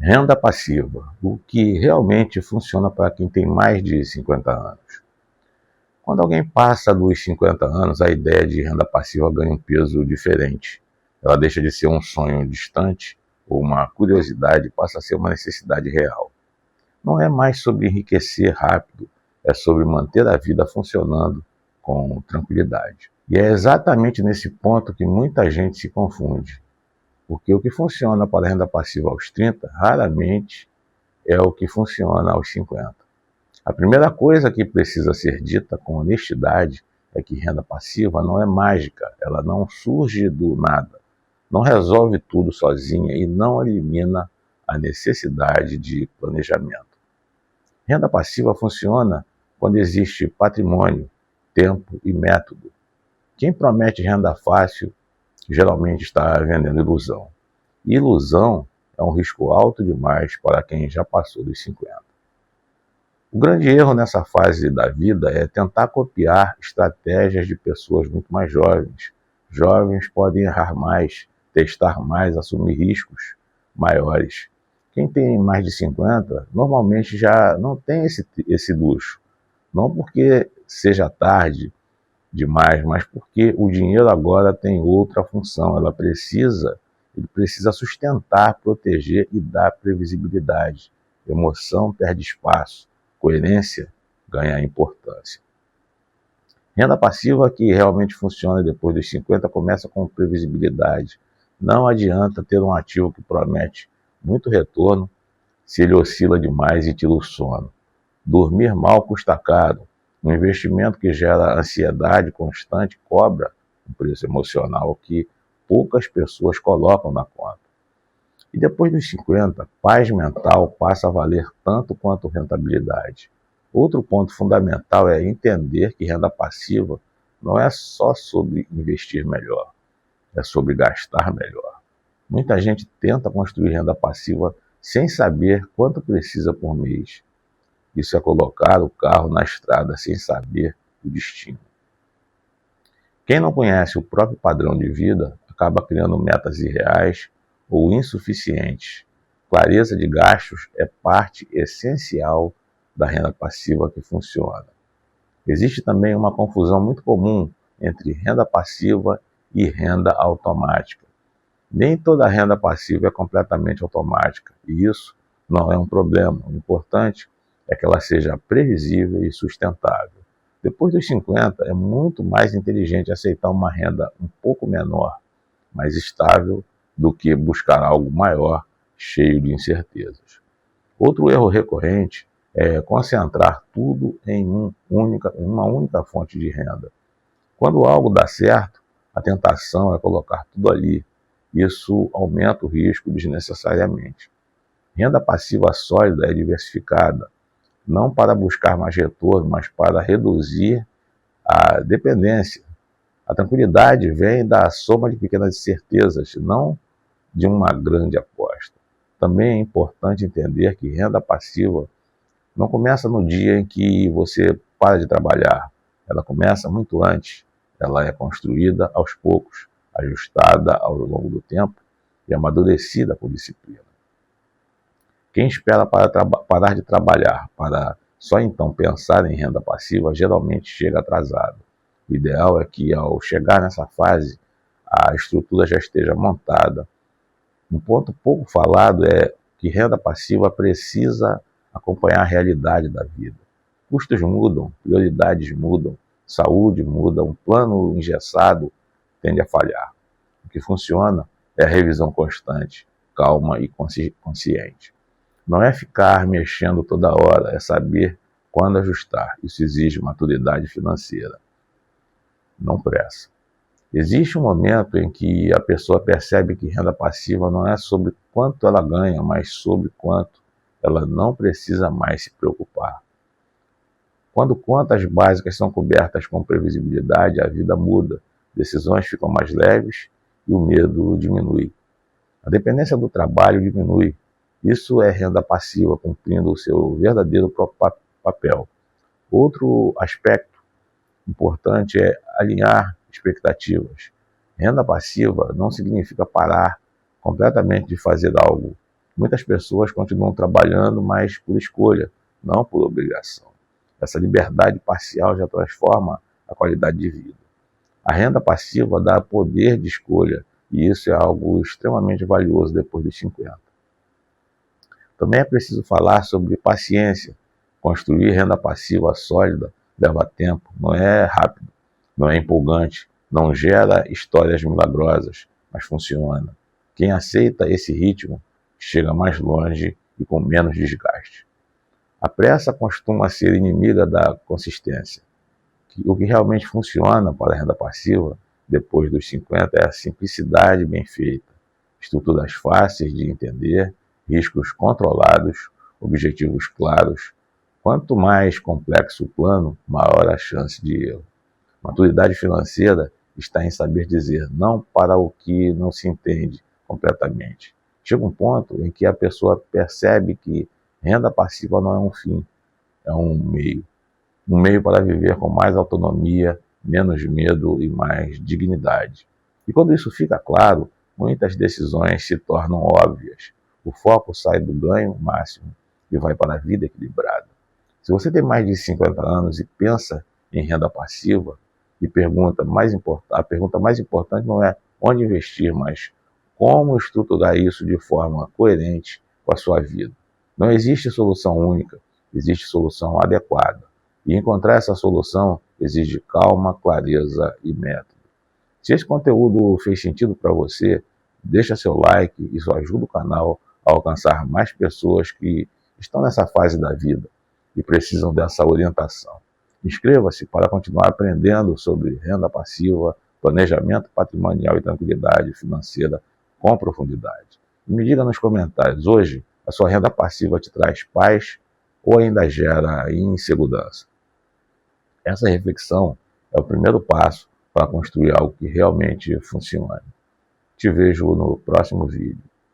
Renda passiva, o que realmente funciona para quem tem mais de 50 anos. Quando alguém passa dos 50 anos, a ideia de renda passiva ganha um peso diferente. Ela deixa de ser um sonho distante ou uma curiosidade e passa a ser uma necessidade real. Não é mais sobre enriquecer rápido, é sobre manter a vida funcionando com tranquilidade. E é exatamente nesse ponto que muita gente se confunde, porque o que funciona para a renda passiva aos 30 raramente é o que funciona aos 50. A primeira coisa que precisa ser dita com honestidade é que renda passiva não é mágica, ela não surge do nada, não resolve tudo sozinha e não elimina a necessidade de planejamento. Renda passiva funciona quando existe patrimônio, tempo e método. Quem promete renda fácil geralmente está vendendo ilusão. E ilusão é um risco alto demais para quem já passou dos 50. O grande erro nessa fase da vida é tentar copiar estratégias de pessoas muito mais jovens. Jovens podem errar mais, testar mais, assumir riscos maiores. Quem tem mais de 50 normalmente já não tem esse luxo. Não porque seja tarde demais, mas porque o dinheiro agora tem outra função. Ele precisa sustentar, proteger e dar previsibilidade. Emoção perde espaço, coerência ganha importância. Renda passiva que realmente funciona depois dos 50 começa com previsibilidade. Não adianta ter um ativo que promete muito retorno se ele oscila demais e tira o sono. Dormir mal custa caro. Um investimento que gera ansiedade constante cobra um preço emocional que poucas pessoas colocam na conta. E depois dos 50, paz mental passa a valer tanto quanto rentabilidade. Outro ponto fundamental é entender que renda passiva não é só sobre investir melhor, é sobre gastar melhor. Muita gente tenta construir renda passiva sem saber quanto precisa por mês. Isso é colocar o carro na estrada sem saber o destino. Quem não conhece o próprio padrão de vida acaba criando metas irreais ou insuficientes. Clareza de gastos é parte essencial da renda passiva que funciona. Existe também uma confusão muito comum entre renda passiva e renda automática. Nem toda renda passiva é completamente automática, e isso não é um problema. O importante é que ela seja previsível e sustentável. Depois dos 50, é muito mais inteligente aceitar uma renda um pouco menor, mais estável, do que buscar algo maior, cheio de incertezas. Outro erro recorrente é concentrar tudo em uma única fonte de renda. Quando algo dá certo, a tentação é colocar tudo ali. Isso aumenta o risco desnecessariamente. Renda passiva sólida é diversificada, não para buscar mais retorno, mas para reduzir a dependência. A tranquilidade vem da soma de pequenas certezas, não de uma grande aposta. Também é importante entender que renda passiva não começa no dia em que você para de trabalhar. Ela começa muito antes. Ela é construída aos poucos, ajustada ao longo do tempo e amadurecida com disciplina. Quem espera parar de trabalhar para só então pensar em renda passiva geralmente chega atrasado. O ideal é que, ao chegar nessa fase, a estrutura já esteja montada. Um ponto pouco falado é que renda passiva precisa acompanhar a realidade da vida. Custos mudam, prioridades mudam, saúde muda, um plano engessado tende a falhar. O que funciona é a revisão constante, calma e consciente. Não é ficar mexendo toda hora, é saber quando ajustar. Isso exige maturidade financeira. Não pressa. Existe um momento em que a pessoa percebe que renda passiva não é sobre quanto ela ganha, mas sobre quanto ela não precisa mais se preocupar. Quando contas básicas são cobertas com previsibilidade, a vida muda, decisões ficam mais leves e o medo diminui. A dependência do trabalho diminui. Isso é renda passiva, cumprindo o seu verdadeiro papel. Outro aspecto importante é alinhar expectativas. Renda passiva não significa parar completamente de fazer algo. Muitas pessoas continuam trabalhando, mas por escolha, não por obrigação. Essa liberdade parcial já transforma a qualidade de vida. A renda passiva dá poder de escolha, e isso é algo extremamente valioso depois dos 50. Também é preciso falar sobre paciência. Construir renda passiva sólida leva tempo, não é rápido, não é empolgante, não gera histórias milagrosas, mas funciona. Quem aceita esse ritmo chega mais longe e com menos desgaste. A pressa costuma ser inimiga da consistência. O que realmente funciona para a renda passiva depois dos 50 é a simplicidade bem feita, estruturas fáceis de entender, riscos controlados, objetivos claros. Quanto mais complexo o plano, maior a chance de erro. Maturidade financeira está em saber dizer não para o que não se entende completamente. Chega um ponto em que a pessoa percebe que renda passiva não é um fim, é um meio para viver com mais autonomia, menos medo e mais dignidade. E quando isso fica claro, muitas decisões se tornam óbvias. O foco sai do ganho máximo e vai para a vida equilibrada. Se você tem mais de 50 anos e pensa em renda passiva, a pergunta mais importante não é onde investir, mas como estruturar isso de forma coerente com a sua vida. Não existe solução única, existe solução adequada. E encontrar essa solução exige calma, clareza e método. Se esse conteúdo fez sentido para você, deixa seu like, isso ajuda o canal a alcançar mais pessoas que estão nessa fase da vida e precisam dessa orientação. Inscreva-se para continuar aprendendo sobre renda passiva, planejamento patrimonial e tranquilidade financeira com profundidade. E me diga nos comentários, hoje a sua renda passiva te traz paz ou ainda gera insegurança? Essa reflexão é o primeiro passo para construir algo que realmente funcione. Te vejo no próximo vídeo.